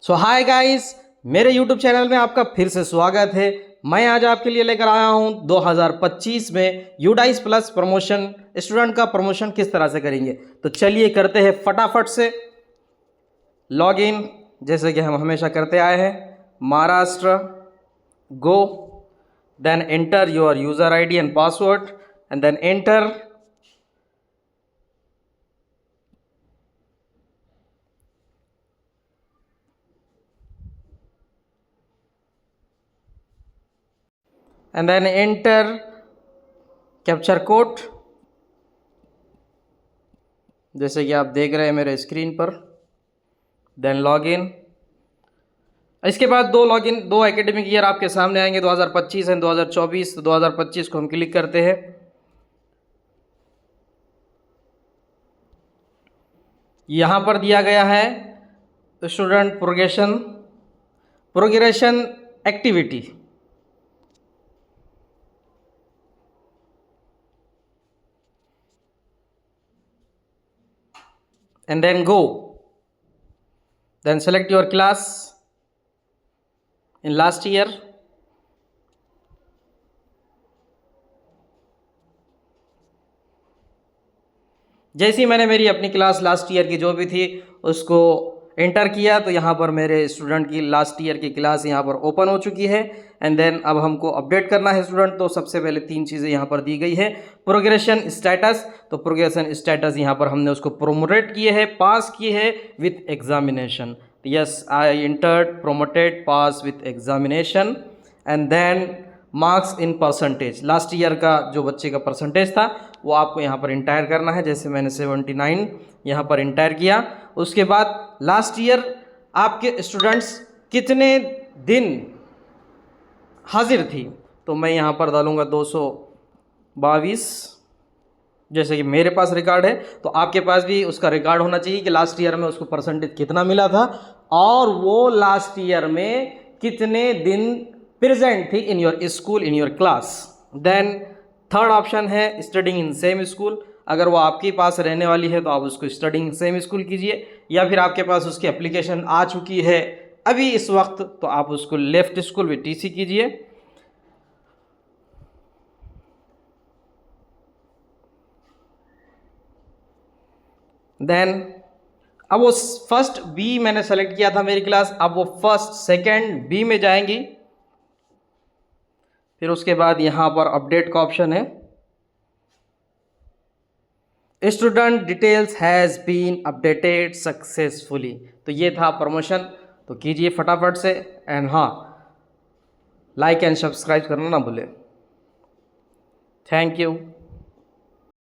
सो hi guys, मेरे YouTube channel में आपका फिर से स्वागत है। मैं आज आपके लिए लेकर आया हूं 2025 में यूडाइस प्लस प्रमोशन। स्टूडेंट का प्रमोशन किस तरह से करेंगे, तो चलिए करते हैं फटाफट से लॉग इन, जैसे कि हम हमेशा करते आए हैं। Maharashtra, go, then enter your user ID and password and then enter. and then enter captcha code, जैसे कि आप देख रहे हैं मेरे स्क्रीन पर। Then login. इसके बाद दो एकेडमिक ईयर आपके सामने आएंगे, 2025 एंड 2024। तो 2025 को हम क्लिक करते हैं। यहाँ पर दिया गया है student progression activity. and then go, then select your class in last year, जैसे ही मैंने मेरी अपनी क्लास लास्ट ईयर की जो भी थी उसको एंटर किया तो यहाँ पर मेरे स्टूडेंट की लास्ट ईयर की क्लास यहाँ पर ओपन हो चुकी है। एंड देन अब हमको अपडेट करना है स्टूडेंट। तो सबसे पहले तीन चीज़ें यहाँ पर दी गई है। प्रोग्रेशन स्टेटस, तो प्रोग्रेशन स्टेटस यहाँ पर हमने उसको प्रोमोटेड किए है, पास किए है with examination. Yes, I entered, promoted, pass with examination. And then marks in percentage, last year का जो बच्चे का परसेंटेज था वो आपको यहाँ पर इंटायर करना है। जैसे मैंने 79 यहाँ पर इंटायर किया। उसके बाद लास्ट ईयर आपके स्टूडेंट्स कितने दिन हाजिर थी, तो मैं यहाँ पर डालूँगा 222। जैसे कि मेरे पास रिकॉर्ड है तो आपके पास भी उसका रिकॉर्ड होना चाहिए कि लास्ट ईयर में उसको परसेंटेज कितना मिला था और वो लास्ट ईयर में कितने दिन प्रेजेंट थी in your school, in your class. Then third option है स्टडिंग इन सेम स्कूल। अगर वो आपके पास रहने वाली है तो आप उसको स्टडिंग इन सेम स्कूल कीजिए, या फिर आपके पास उसकी एप्लीकेशन आ चुकी है अभी इस वक्त तो आप उसको लेफ्ट स्कूल विद टीसी कीजिए। देन अब वो फर्स्ट बी मैंने सेलेक्ट किया था मेरी क्लास, अब वो फर्स्ट सेकंड बी में जाएंगी। फिर उसके बाद यहाँ पर अपडेट का ऑप्शन है, student details has been updated successfully. तो ये था प्रमोशन। तो कीजिए फटाफट से। एंड हाँ, लाइक एंड सब्सक्राइब करना ना भूलें। Thank you.